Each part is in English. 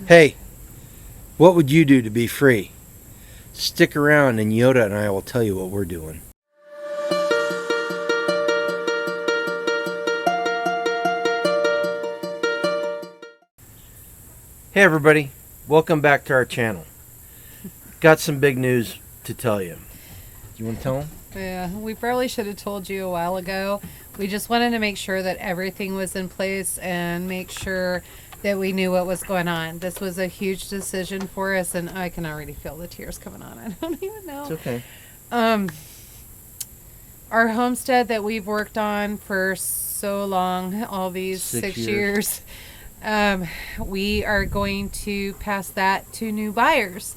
Hey, what would you do to be free? Stick around and Yoda and I will tell you what we're doing. Hey everybody, welcome back to our channel. Got some big news to tell you. You want to tell them? Yeah, we probably should have told you a while ago. We just wanted to make sure that everything was in place and make sure that we knew what was going on. This was a huge decision for us, and I can already feel the tears coming on. I don't even know. It's okay. Our homestead that we've worked on for so long, all these 6 years, we are going to pass that to new buyers.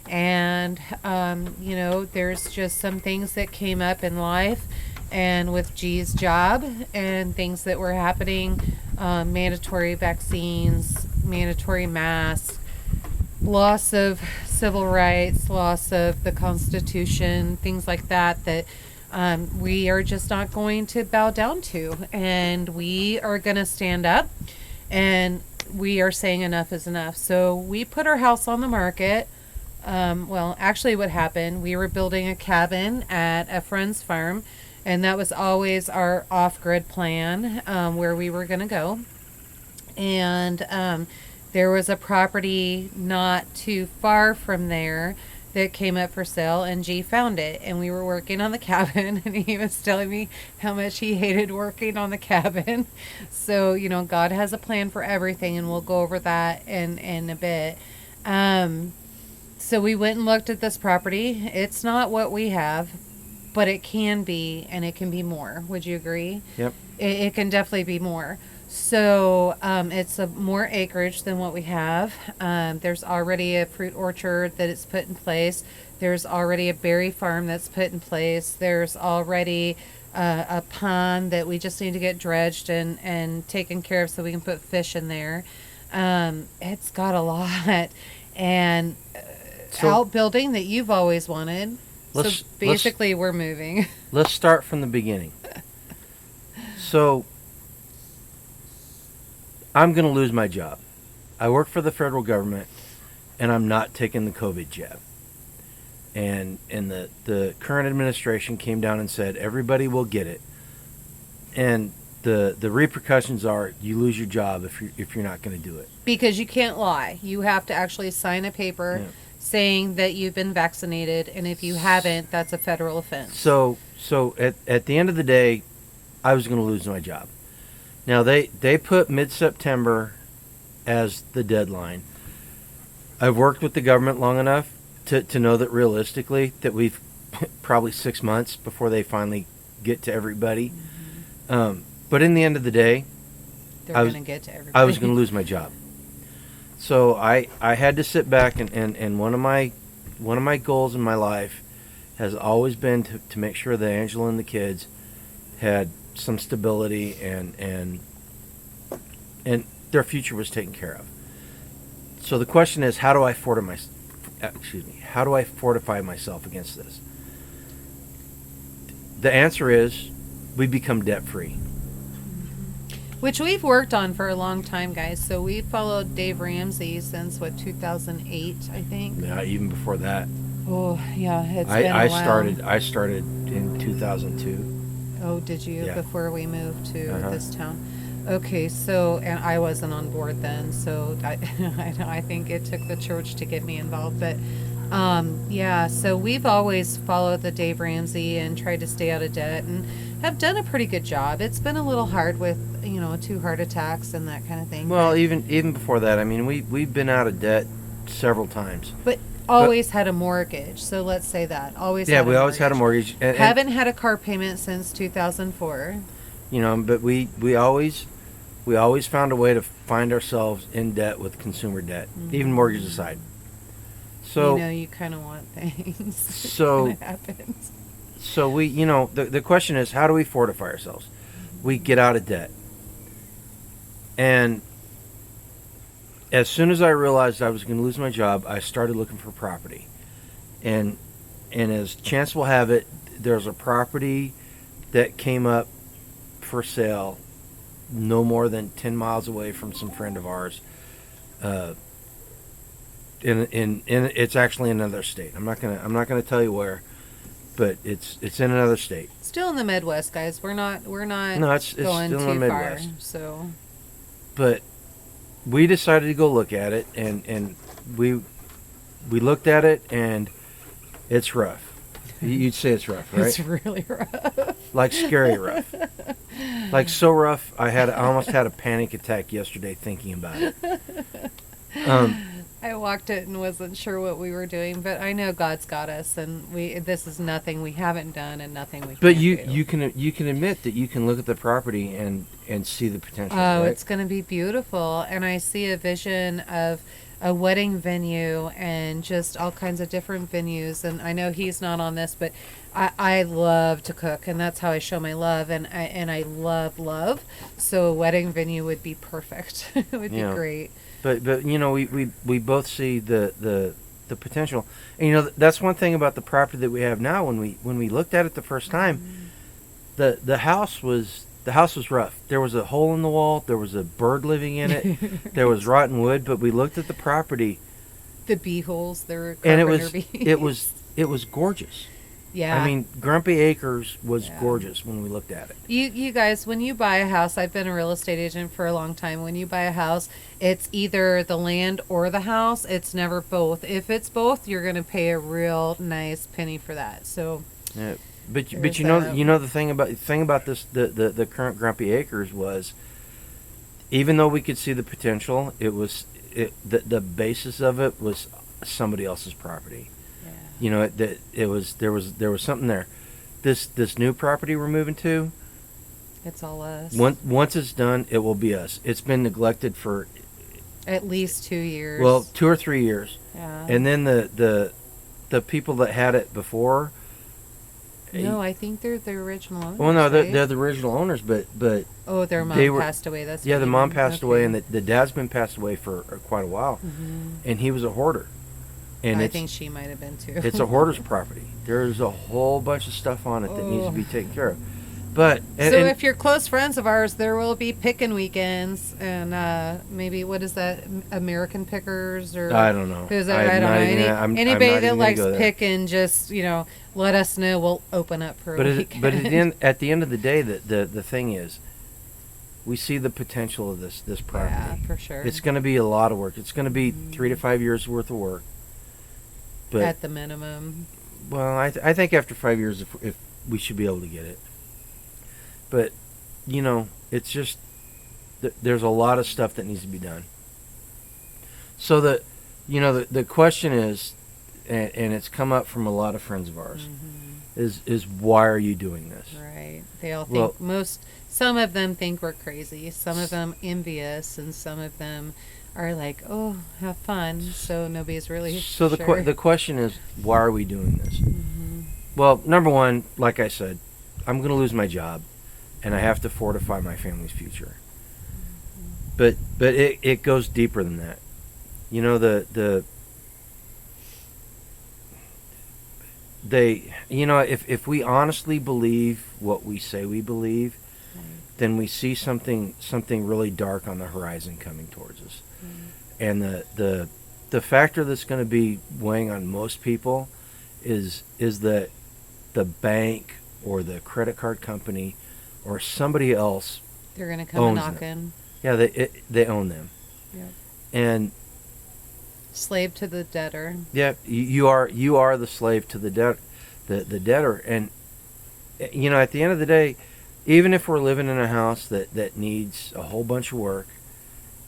And, there's just some things that came up in life and with G's job and things that were happening, mandatory vaccines, mandatory masks, loss of civil rights, loss of the Constitution, things like that, that we are just not going to bow down to. And we are going to stand up, and we are saying enough is enough. So we put our house on the market. Actually what happened, we were building a cabin at a friend's farm, and that was always our off-grid plan, where we were going to go. And there was a property not too far from there that came up for sale, and G found it, and we were working on the cabin, and he was telling me how much he hated working on the cabin. So, God has a plan for everything, and we'll go over that in a bit. So we went and looked at this property. It's not what we have, but it can be, and it can be more. Would you agree? Yep. It can definitely be more. So it's a more acreage than what we have. There's already a fruit orchard that is put in place. There's already a berry farm that's put in place. There's already a pond that we just need to get dredged and taken care of so we can put fish in there. It's got a lot. And outbuilding that you've always wanted. So basically we're moving. Let's start from the beginning. So I'm going to lose my job. I work for the federal government, and I'm not taking the COVID jab. And the current administration came down and said everybody will get it. And the repercussions are you lose your job if you're not going to do it. Because you can't lie. You have to actually sign a paper saying that you've been vaccinated, and if you haven't, that's a federal offense. So at the end of the day, I was going to lose my job. Now they put mid-September as the deadline. I've worked with the government long enough to know that realistically that we've probably 6 months before they finally get to everybody. Mm-hmm. But in the end of the day, they're going to get to everybody. I was going to lose my job. So I had to sit back and one of my goals in my life has always been to make sure that Angela and the kids had some stability and their future was taken care of. So the question is, how do I fortify myself against this? The answer is we become debt free. Which we've worked on for a long time, guys. So we followed Dave Ramsey since 2008, I think. Yeah, even before that. Oh yeah, it's been a while. I started in 2002. Oh, did you? Yeah. Before we moved to this town. Okay, so, and I wasn't on board then, so I think it took the church to get me involved. But so we've always followed the Dave Ramsey and tried to stay out of debt and have done a pretty good job. It's been a little hard with 2 heart attacks and that kind of thing. Well, even before that, I mean, we've been out of debt several times. But always had a mortgage, so let's say that. We always had a mortgage. And haven't had a car payment since 2004. But we always found a way to find ourselves in debt with consumer debt, even mortgage aside. So you kind of want things. So when it happens. So we, the question is, how do we fortify ourselves? We get out of debt. And as soon as I realized I was going to lose my job, I started looking for property. And as chance will have it, there's a property that came up for sale no more than 10 miles away from some friend of ours. in it's actually in another state. I'm not gonna tell you where, but it's in another state. Still in the Midwest, guys. We're not No, it's going still in too the far. Midwest. So But we decided to go look at it, and we looked at it, and it's rough. You'd say it's rough, right? it's really rough. Like scary rough. Like so rough, I almost had a panic attack yesterday thinking about it. I walked it and wasn't sure what we were doing, but I know God's got us, and this is nothing we haven't done and nothing we. But can't do. you can admit that you can look at the property and see the potential. Oh, right? it's going to be beautiful, and I see a vision of a wedding venue and just all kinds of different venues. And I know he's not on this, but I love to cook, and that's how I show my love. And I love. So a wedding venue would be perfect. It would be great. But you know, we both see the potential. And you know, that's one thing about the property that we have now. When we looked at it the first time, the house was rough. There was a hole in the wall. There was a bird living in it. There was rotten wood. But we looked at the property. The bee holes. There were and carpenter bees. it was gorgeous. Yeah. I mean, Grumpy Acres was gorgeous when we looked at it. You guys, when you buy a house, I've been a real estate agent for a long time. When you buy a house, it's either the land or the house. It's never both. If it's both, you're going to pay a real nice penny for that. So, yeah, but you know the thing about this the current Grumpy Acres was, even though we could see the potential, the basis of it was somebody else's property. You know, there was something there. This new property we're moving to, it's all us. Once it's done, it will be us. It's been neglected for at least 2 years. Well, 2 or 3 years. Yeah. And then the people that had it before. No, I think they're the original owners. Well, no, right? they're the original owners, but oh, their mom passed away. That's the mom passed okay. away, and the dad's been passed away for quite a while, and he was a hoarder. And I think she might have been too. It's a hoarder's property. There's a whole bunch of stuff on it that needs to be taken care of. But if you're close friends of ours, there will be picking weekends, and maybe what is that, American Pickers, or I don't know. Is that I don't know. Anybody that likes picking, just let us know. We'll open up for a weekend. But at the end of the day, the thing is, we see the potential of this property. Yeah, for sure. It's going to be a lot of work. It's going to be 3 to 5 years worth of work. But, at the minimum. Well, I think after 5 years, if we should be able to get it. But, it's just, there's a lot of stuff that needs to be done. So the question is, and it's come up from a lot of friends of ours, is why are you doing this? Right. They all think, some of them think we're crazy. Some of them envious, and some of them are like, oh, have fun. So nobody's really So sure. the question is, why are we doing this? Well, number one, like I said, I'm going to lose my job, and I have to fortify my family's future. But it goes deeper than that. If we honestly believe what we say we believe, then we see something really dark on the horizon coming towards us. And the factor that's going to be weighing on most people is that the bank or the credit card company or somebody else, they're going to come knocking. Yeah, they own them. Yep. And slave to the debtor. Yeah, you are the slave to the debtor. And at the end of the day, even if we're living in a house that needs a whole bunch of work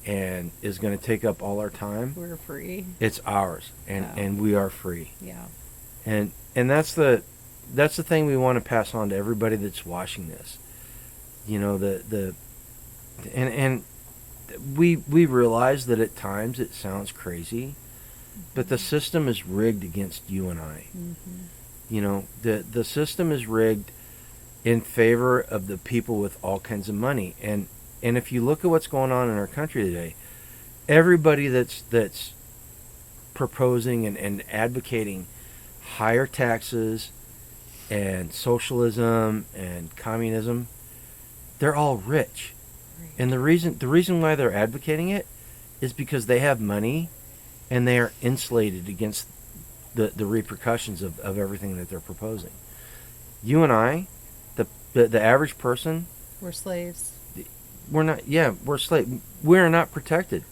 and is going to take up all our time, we're free. It's ours, and we are free. Yeah. And that's the thing we want to pass on to everybody that's watching this. And we realize that at times it sounds crazy, but the system is rigged against you and I. The system is rigged in favor of the people with all kinds of money. And if you look at what's going on in our country today, everybody that's proposing and advocating higher taxes and socialism and communism, they're all rich. Right. And the reason why they're advocating it is because they have money and they are insulated against the repercussions of everything that they're proposing. You and I, the average person, We're slaves. we're not. Yeah, we're slave. We're not protected.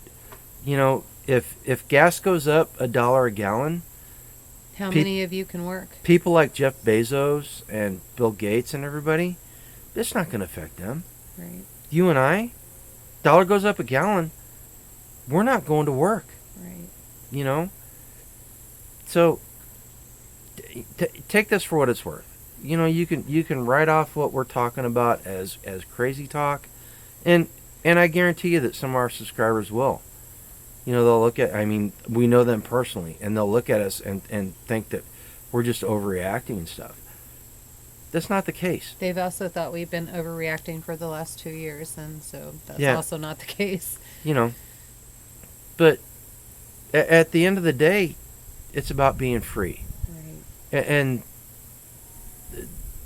You know, if gas goes up $1 a gallon, How many of you can work? people like Jeff Bezos and Bill Gates and everybody, it's not going to affect them. Right. You and I, dollar goes up a gallon, we're not going to work. Right. You know. So take this for what it's worth. You know, you can write off what we're talking about as crazy talk, and I guarantee you that some of our subscribers will. You know, they'll look at, I mean, we know them personally, and they'll look at us and think that we're just overreacting and stuff. That's not the case. They've also thought we've been overreacting for the last 2 years, and so that's Yeah. also not the case. You know, but at the end of the day, it's about being free. Right. And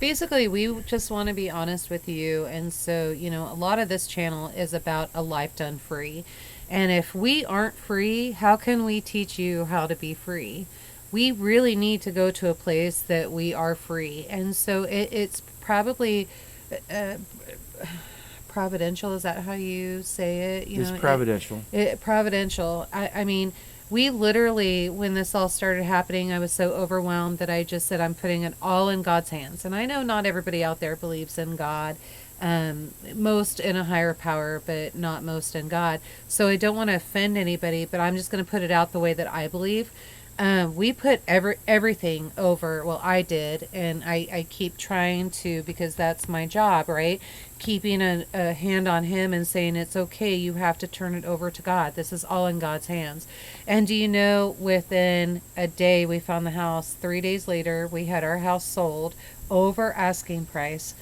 Basically, we just want to be honest with you, and so, you know, a lot of this channel is about a life done free. And if we aren't free, how can we teach you how to be free? We really need to go to a place that we are free. And so it's probably providential. Is that how you say it? You it's know, providential. Providential. I mean, we literally, when this all started happening, I was so overwhelmed that I just said, I'm putting it all in God's hands. And I know not everybody out there believes in God. Most in a higher power, but not most in God. So I don't want to offend anybody, but I'm just going to put it out the way that I believe. We put everything over, well, I did, and I keep trying to, because that's my job, right? Keeping a hand on him and saying, it's okay, you have to turn it over to God. This is all in God's hands. And do you know, within a day, we found the house. 3 days later, we had our house sold over asking price.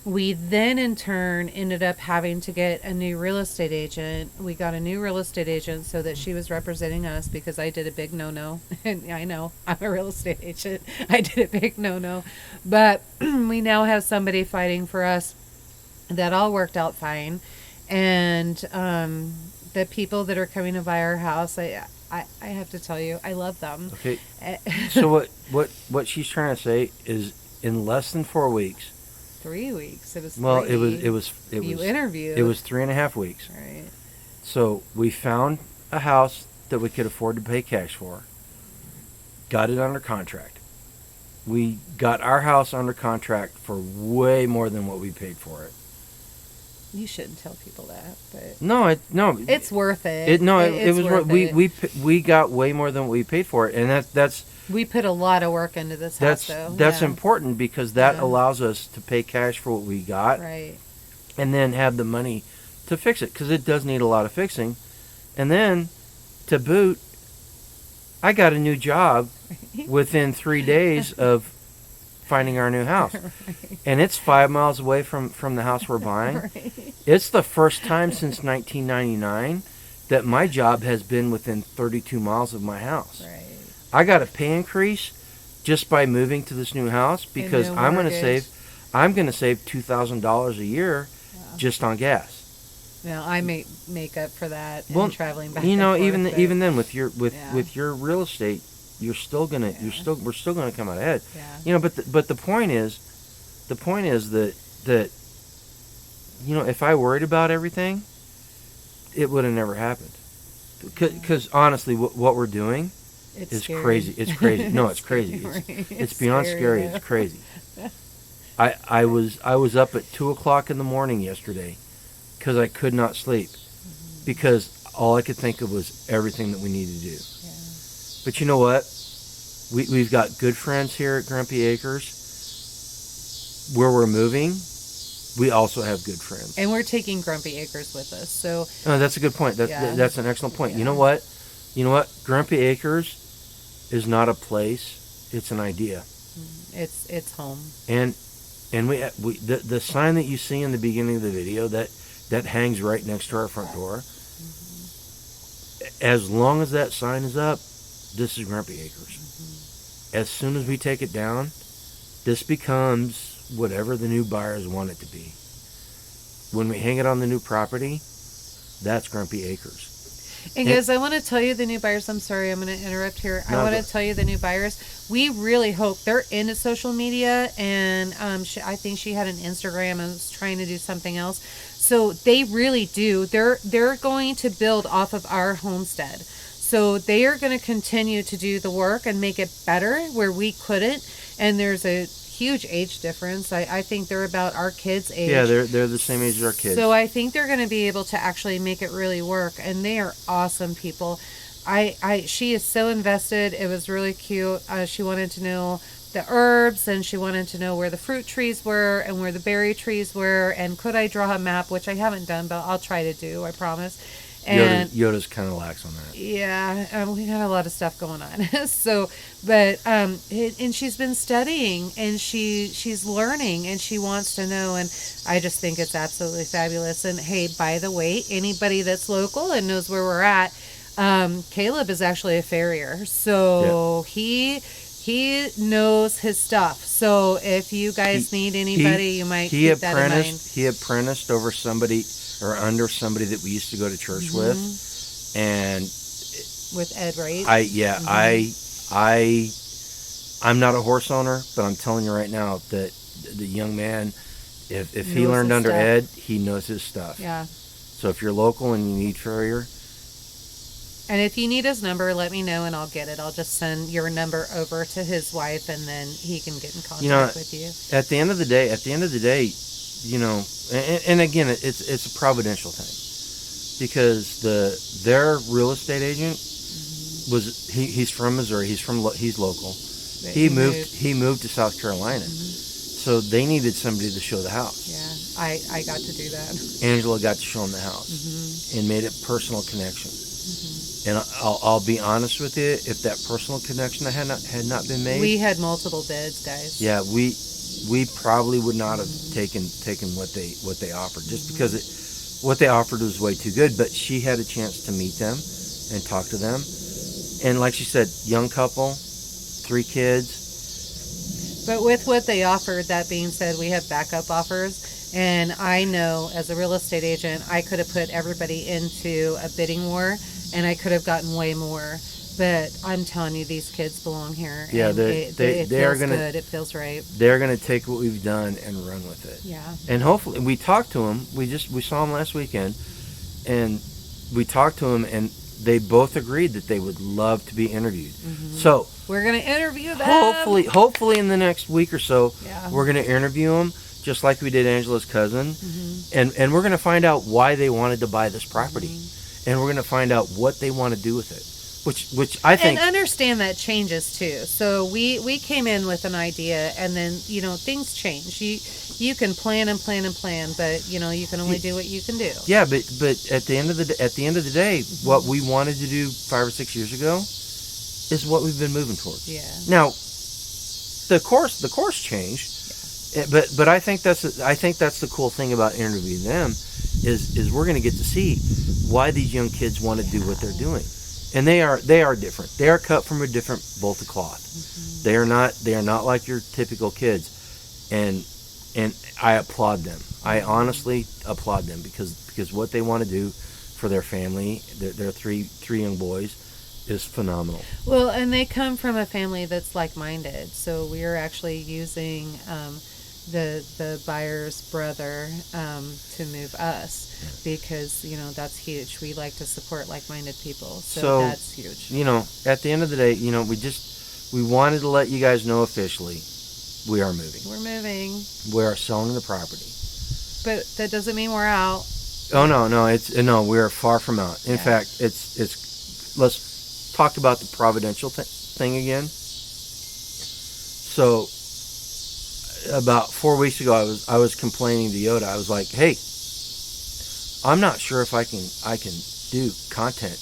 We then, in turn, ended up having to get a new real estate agent. We got a new real estate agent so that she was representing us, because I did a big no-no. And I know, I'm a real estate agent. I did a big no-no. But we now have somebody fighting for us. That all worked out fine. And the people that are coming to buy our house, I have to tell you, I love them. Okay. So what she's trying to say is, in less than 4 weeks. 3 weeks. It was. Well, three. it was. You interviewed. It was 3.5 weeks. Right. So we found a house that we could afford to pay cash for. Got it under contract. We got our house under contract for way more than what we paid for it. You shouldn't tell people that, but No, it's worth it. It It's was worth it. we got way more than what we paid for it, and that's We put a lot of work into this house, though. that's Yeah. important, because that Yeah. allows us to pay cash for what we got, Right. and then have the money to fix it, because it does need a lot of fixing. And then, to boot, I got a new job within 3 days of finding our new house. Right. And it's 5 miles away from the house we're buying. Right. It's the first time since 1999 that my job has been within 32 miles of my house. Right. I got a pay increase just by moving to this new house, because no I'm going to mortgage. save $2,000 a year Wow. just on gas. Now I make up for that Well, in traveling back. you know, and forth, even but- even then with your Yeah. with your real estate, we're still gonna come out ahead. Yeah. You know, but the point is that you know, if I worried about everything, it would have never happened. Because honestly, what we're doing is scary. crazy. It's crazy. No, it's crazy. Right. It's beyond scary. though. It's crazy. I was up at 2:00 in the morning yesterday because I could not sleep, because all I could think of was everything that we need to do. Yeah. But you know what? We've got good friends here at Grumpy Acres. Where we're moving, we also have good friends. And we're taking Grumpy Acres with us, so Oh, that's a good point. Yeah. That's an excellent point. Yeah. You know what? Grumpy Acres is not a place; it's an idea. it's home. And the sign that you see in the beginning of the video that hangs right next to our front door. As long as that sign is up, this is Grumpy Acres. As soon as we take it down, this becomes whatever the new buyers want it to be. When we hang it on the new property, that's Grumpy Acres. And guys, I want to tell you the new buyers. I'm sorry, I'm going to interrupt here. I want to tell you the new buyers. We really hope they're into social media, and I think she had an Instagram and was trying to do something else. So they really do. They're going to build off of our homestead. So they are going to continue to do the work and make it better where we couldn't. And there's a huge age difference. I think they're about our kids' age. Yeah, they're the same age as our kids. So I think they're going to be able to actually make it really work. And they are awesome people. She is so invested. It was really cute. She wanted to know the herbs, and she wanted to know where the fruit trees were and where the berry trees were, and could I draw a map, which I haven't done, but I'll try to do, I promise. And Yoda's kind of lax on that. Yeah, we got a lot of stuff going on. So, but and she's been studying, and she's learning, and she wants to know, and I just think it's absolutely fabulous. And hey, by the way, anybody that's local and knows where we're at, Caleb is actually a farrier, so he knows his stuff. So if you guys need anybody, you might keep that in mind. He apprenticed over somebody or under somebody that we used to go to church with, and with Ed, right? I'm not a horse owner, but I'm telling you right now that the young man, if he learned under Ed, he knows his stuff. Yeah. So if you're local and you need farrier, and if you need his number, let me know and I'll get it. I'll just send your number over to his wife, and then he can get in contact with you. At the end of the day, you know, and again, it's a providential thing, because their real estate agent he's from Missouri. He's local. He moved to South Carolina, so they needed somebody to show the house. Yeah, I got to do that. Angela got to show him the house and made a personal connection. And I'll be honest with you, if that personal connection had not been made, we had multiple bids, guys. Yeah, we probably would not have taken what they offered, just because what they offered was way too good. But she had a chance to meet them and talk to them, and like she said, young couple, 3 kids. But with what they offered, that being said, we have backup offers, and I know as a real estate agent, I could have put everybody into a bidding war, and I could have gotten way more. But I'm telling you, these kids belong here. Yeah, it feels good. It feels right. They're gonna take what we've done and run with it. Yeah. And hopefully, we talked to them. We saw them last weekend, and we talked to them, and they both agreed that they would love to be interviewed. So we're gonna interview them. Hopefully in the next week or so, yeah, we're gonna interview them, just like we did Angela's cousin, and we're gonna find out why they wanted to buy this property, and we're gonna find out what they want to do with it. Which I think, and understand that changes too. So we came in with an idea, and then things change. You can plan and plan and plan, but you can only do what you can do. Yeah, but at the end of the day, what we wanted to do 5 or 6 years ago is what we've been moving towards. Yeah. Now, the course changed, but I think that's the cool thing about interviewing them is we're going to get to see why these young kids want to do what they're doing. And they are different. They are cut from a different bolt of cloth. They are not like your typical kids, and I applaud them. I honestly applaud them because what they want to do for their family, their three young boys, is phenomenal. Well, and they come from a family that's like-minded. So we are actually using the buyer's brother to move us. Because that's huge. We like to support like-minded people, so that's huge. At the end of the day, we wanted to let you guys know officially, we are moving. We're moving. We are selling the property. But that doesn't mean we're out. Oh no, we are far from out. In fact, it's. Let's talk about the providential thing again. So, about 4 weeks ago, I was complaining to Yoda. I was like, hey, I'm not sure if I can do content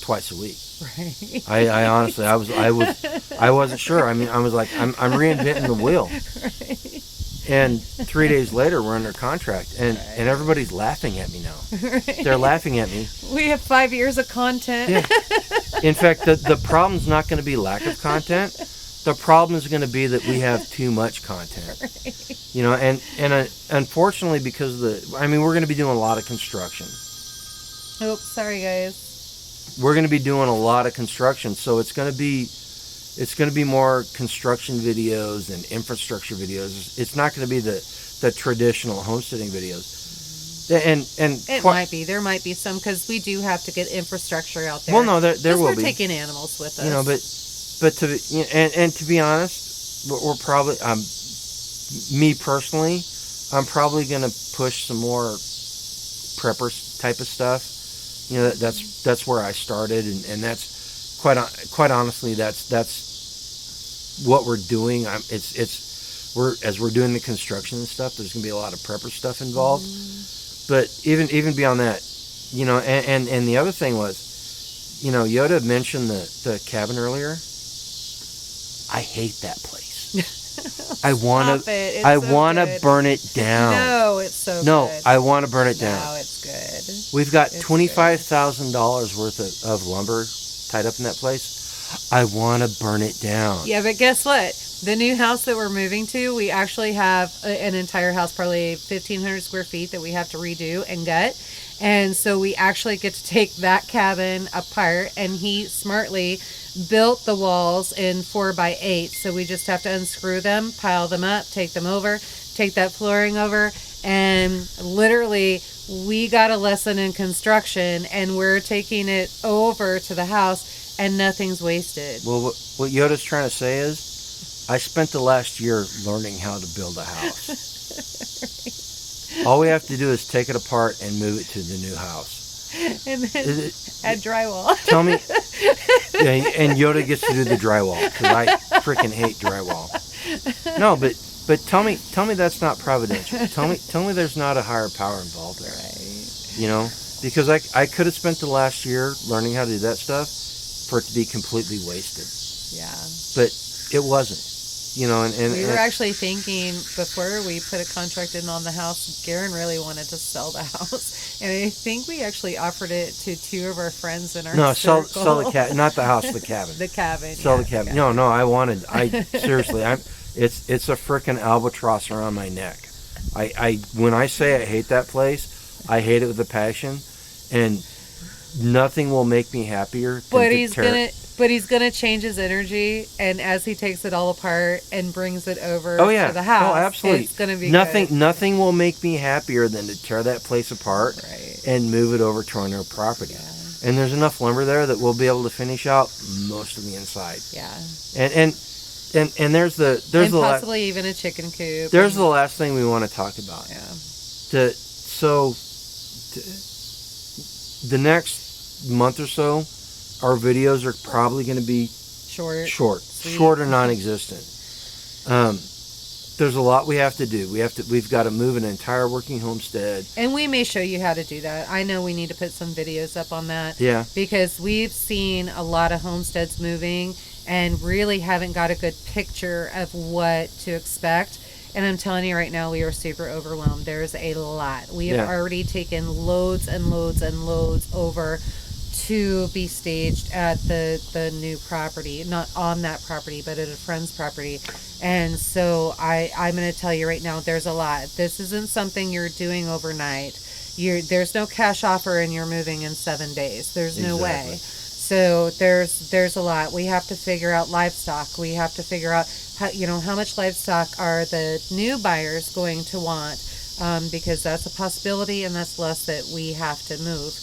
twice a week. Right. I honestly, I wasn't sure. I mean, I was like, I'm reinventing the wheel. Right. And 3 days later, we're under contract, and everybody's laughing at me now. Right. They're laughing at me. We have 5 years of content. Yeah. In fact, the problem's not going to be lack of content. The problem is going to be that we have too much content. Right. And unfortunately, because we're going to be doing a lot of construction. Oops, sorry guys. we're going to be doing a lot of construction, so it's going to be more construction videos and infrastructure videos. It's not going to be the traditional homesteading videos. And It might be. There might be some, because we do have to get infrastructure out there. Well, no, there will we're be. taking animals with us. You know, but to and to be honest, we're probably me personally, I'm probably going to push some more prepper type of stuff. You know, that's where I started, and that's quite honestly, that's what we're doing. As we're doing the construction and stuff, there's going to be a lot of prepper stuff involved. But even beyond that, you know, and the other thing was, you know, Yoda mentioned the cabin earlier. I hate that place. I want to burn it down. No, it's so no, good. I want to burn it down. No, it's good. We've got $25,000 worth of lumber tied up in that place. I want to burn it down. Yeah, but guess what? The new house that we're moving to, we actually have an entire house, probably 1,500 square feet, that we have to redo and gut. And so we actually get to take that cabin apart, and he smartly built the walls in 4x8. So we just have to unscrew them, pile them up, take them over, take that flooring over, and literally we got a lesson in construction, and we're taking it over to the house, and nothing's wasted. Well, what Yoda's trying to say is, I spent the last year learning how to build a house. All we have to do is take it apart and move it to the new house. And then add drywall. Tell me, yeah, and Yoda gets to do the drywall, because I freaking hate drywall. No, but tell me that's not providential. Tell me there's not a higher power involved there. Right. You know, because I could have spent the last year learning how to do that stuff for it to be completely wasted. Yeah. But it wasn't. You know, and we were actually thinking before we put a contract in on the house, Garen really wanted to sell the house, and I think we actually offered it to two of our friends in our circle. sell the cabin, not the house, the cabin. The cabin. Sell the cabin. No, seriously, it's a frickin' albatross around my neck. I when I say I hate that place, I hate it with a passion, and nothing will make me happier than But he's gonna change his energy, and as he takes it all apart and brings it over to the house, absolutely, it's gonna be nothing. good. Nothing will make me happier than to tear that place apart and move it over to our new property. Yeah. And there's enough lumber there that we'll be able to finish out most of the inside. Yeah. And there's possibly even a chicken coop. There's the last thing we want to talk about. Yeah. The next month or so, our videos are probably going to be short or non-existent. There's a lot we have to do. We've got to move an entire working homestead, and we may show you how to do that. I know we need to put some videos up on that. Yeah, because we've seen a lot of homesteads moving and really haven't got a good picture of what to expect. And I'm telling you right now, we are super overwhelmed. There's a lot. We have already taken loads and loads and loads over to be staged at the new property, not on that property, but at a friend's property. And so I'm going to tell you right now, there's a lot. This isn't something you're doing overnight. There's no cash offer and you're moving in 7 days. There's no way. So there's a lot. We have to figure out livestock. We have to figure out how much livestock are the new buyers going to want, because that's a possibility, and that's less that we have to move.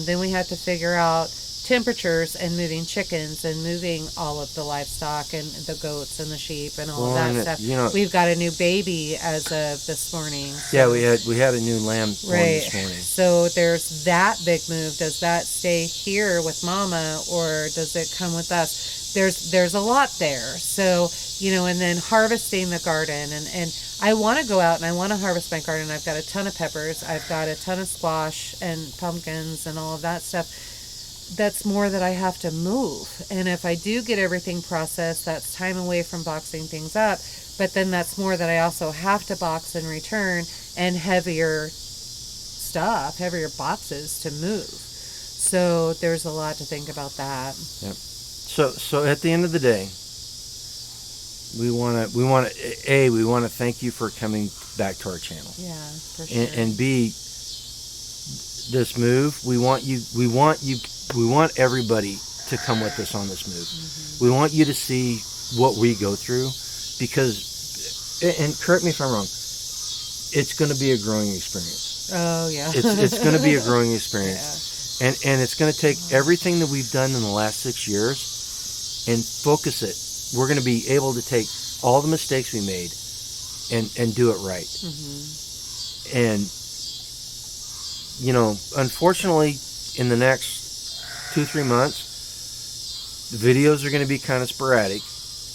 Then we have to figure out temperatures and moving chickens and moving all of the livestock and the goats and the sheep and all of that stuff. We've got a new baby as of this morning. So. Yeah, we had a new lamb born this morning. So there's that big move. Does that stay here with Mama, or does it come with us? There's a lot there. So, and then harvesting the garden, and I want to go out and I want to harvest my garden. I've got a ton of peppers. I've got a ton of squash and pumpkins and all of that stuff. That's more that I have to move. And if I do get everything processed, that's time away from boxing things up. But then that's more that I also have to box and return, and heavier stuff, heavier boxes to move. So there's a lot to think about that. Yep. So at the end of the day, we want to thank you for coming back to our channel. Yeah, for sure. And B, this move. We want everybody to come with us on this move. We want you to see what we go through, because, and correct me if I'm wrong, it's going to be a growing experience. Oh yeah. It's going to be a growing experience. Yeah. And it's going to take everything that we've done in the last 6 years and focus it. We're going to be able to take all the mistakes we made and do it right. And, you know, unfortunately, in the next 2-3 months, the videos are going to be kind of sporadic,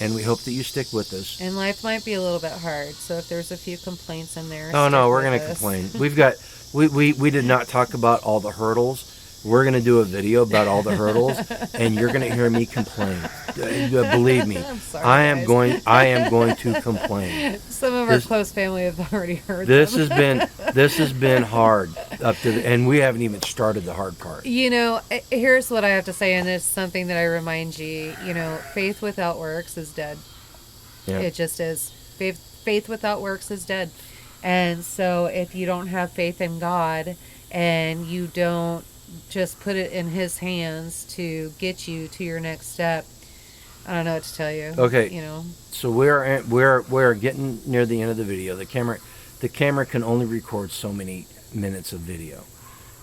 and we hope that you stick with us. And life might be a little bit hard, so if there's a few complaints in there, oh no, we're going to complain. We've got we did not talk about all the hurdles. We're going to do a video about all the hurdles, and you're going to hear me complain. Believe me, I'm sorry, I am going to complain. Some of our close family have already heard this them. This has been hard up to and we haven't even started the hard part. You know, here's what I have to say, and it's something that I remind you. You know, faith without works is dead. Yeah. It just is. Faith without works is dead. And so if you don't have faith in God and you don't just put it in His hands to get you to your next step, I don't know what to tell you. Okay. You know. So we're getting near the end of the video. The camera can only record so many minutes of video,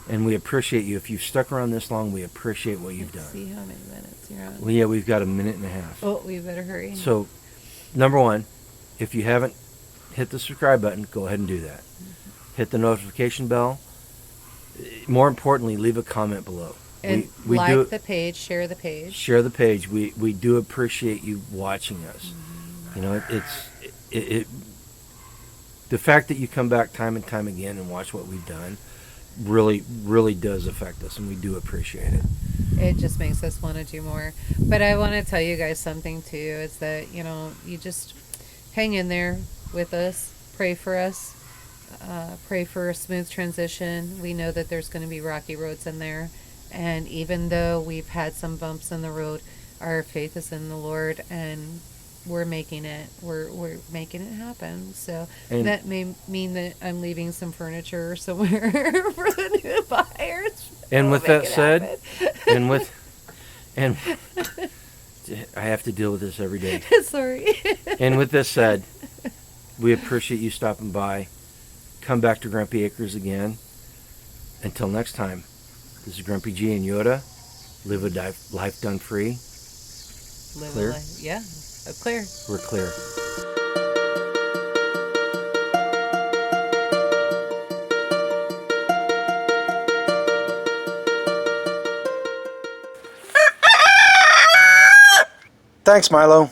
and we appreciate you. If you've stuck around this long, we appreciate what you've done. See how many minutes you're on. Well, yeah, we've got 1.5 minutes. Oh, we better hurry. So, number one, if you haven't hit the subscribe button, go ahead and do that. Hit the notification bell. More importantly, leave a comment below. And we like the page, share the page. Share the page. We do appreciate you watching us. You know, the fact that you come back time and time again and watch what we've done really does affect us, and we do appreciate it. It just makes us want to do more. But I want to tell you guys something too, is that, you know, you just hang in there with us, pray for us, pray for a smooth transition. We know that there's going to be rocky roads in there, and even though we've had some bumps in the road, our faith is in the Lord, and we're making it making it happen. So and that may mean that I'm leaving some furniture somewhere for the new buyers. And with that said, and I have to deal with this every day. Sorry. And with this said, we appreciate you stopping by. Come back to Grumpy Acres again. Until next time, this is Grumpy G and Yoda. Live a life done free. Live clear? A life, yeah. Clear. We're clear. Thanks, Milo.